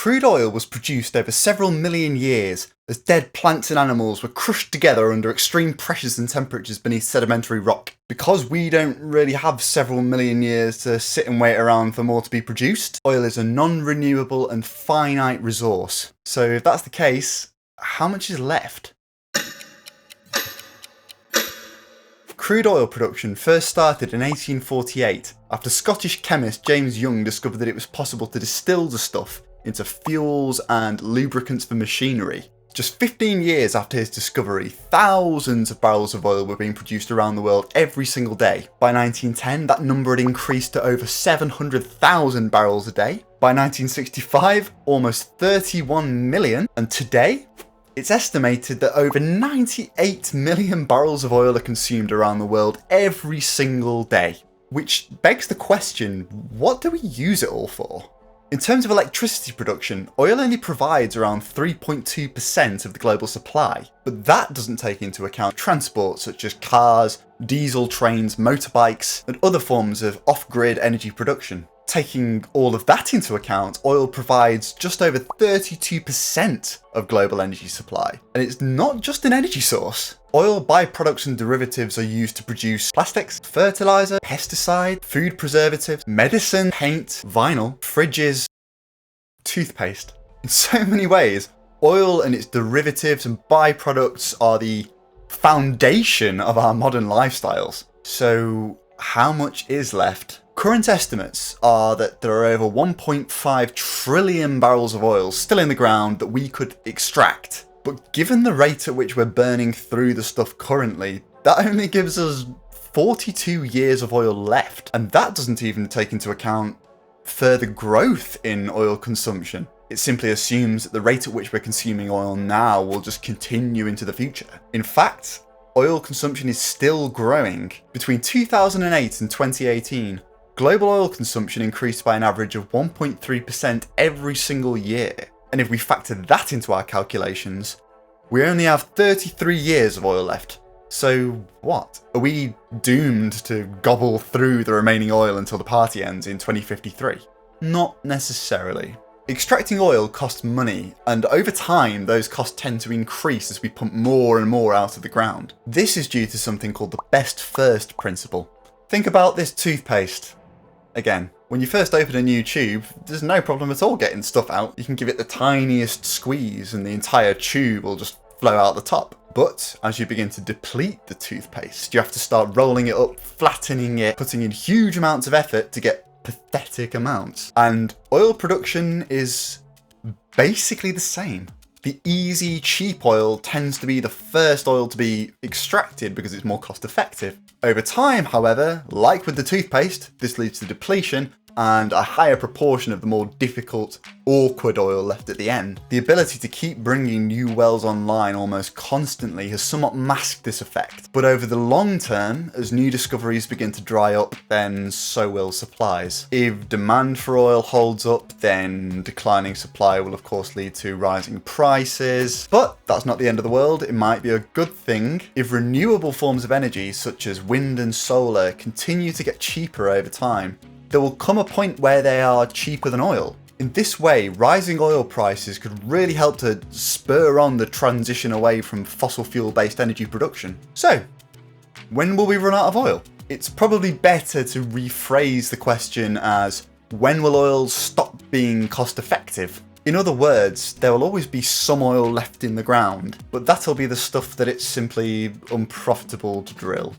Crude oil was produced over several million years as dead plants and animals were crushed together under extreme pressures and temperatures beneath sedimentary rock. Because we don't really have several million years to sit and wait around for more to be produced, oil is a non-renewable and finite resource. So if that's the case, how much is left? Crude oil production first started in 1848 after Scottish chemist James Young discovered that it was possible to distill the stuff into fuels and lubricants for machinery. Just 15 years after his discovery, thousands of barrels of oil were being produced around the world every single day. By 1910, that number had increased to over 700,000 barrels a day. By 1965, almost 31 million, and today, it's estimated that over 98 million barrels of oil are consumed around the world every single day. Which begs the question, what do we use it all for? In terms of electricity production, oil only provides around 3.2% of the global supply, but that doesn't take into account transport such as cars, diesel trains, motorbikes, and other forms of off-grid energy production. Taking all of that into account, oil provides just over 32% of global energy supply. And it's not just an energy source. Oil byproducts and derivatives are used to produce plastics, fertilizer, pesticide, food preservatives, medicine, paint, vinyl, fridges, toothpaste. In so many ways, oil and its derivatives and byproducts are the foundation of our modern lifestyles. So how much is left? Current estimates are that there are over 1.5 trillion barrels of oil still in the ground that we could extract. But given the rate at which we're burning through the stuff currently, that only gives us 42 years of oil left. And that doesn't even take into account further growth in oil consumption. It simply assumes that the rate at which we're consuming oil now will just continue into the future. In fact, oil consumption is still growing. Between 2008 and 2018, global oil consumption increased by an average of 1.3% every single year. And if we factor that into our calculations, we only have 33 years of oil left. So what? Are we doomed to gobble through the remaining oil until the party ends in 2053? Not necessarily. Extracting oil costs money, and over time those costs tend to increase as we pump more and more out of the ground. This is due to something called the best first principle. Think about this toothpaste. Again, when you first open a new tube, there's no problem at all getting stuff out. You can give it the tiniest squeeze and the entire tube will just flow out the top. But as you begin to deplete the toothpaste, you have to start rolling it up, flattening it, putting in huge amounts of effort to get pathetic amounts. And oil production is basically the same. The easy, cheap oil tends to be the first oil to be extracted because it's more cost effective. Over time, however, like with the toothpaste, this leads to depletion and a higher proportion of the more difficult, awkward oil left at the end. The ability to keep bringing new wells online almost constantly has somewhat masked this effect. But over the long term, as new discoveries begin to dry up, then so will supplies. If demand for oil holds up, then declining supply will of course lead to rising prices. But that's not the end of the world. It might be a good thing if renewable forms of energy, such as wind and solar, continue to get cheaper over time. There will come a point where they are cheaper than oil. In this way, rising oil prices could really help to spur on the transition away from fossil fuel-based energy production. So, when will we run out of oil? It's probably better to rephrase the question as, when will oil stop being cost-effective? In other words, there will always be some oil left in the ground, but that'll be the stuff that it's simply unprofitable to drill.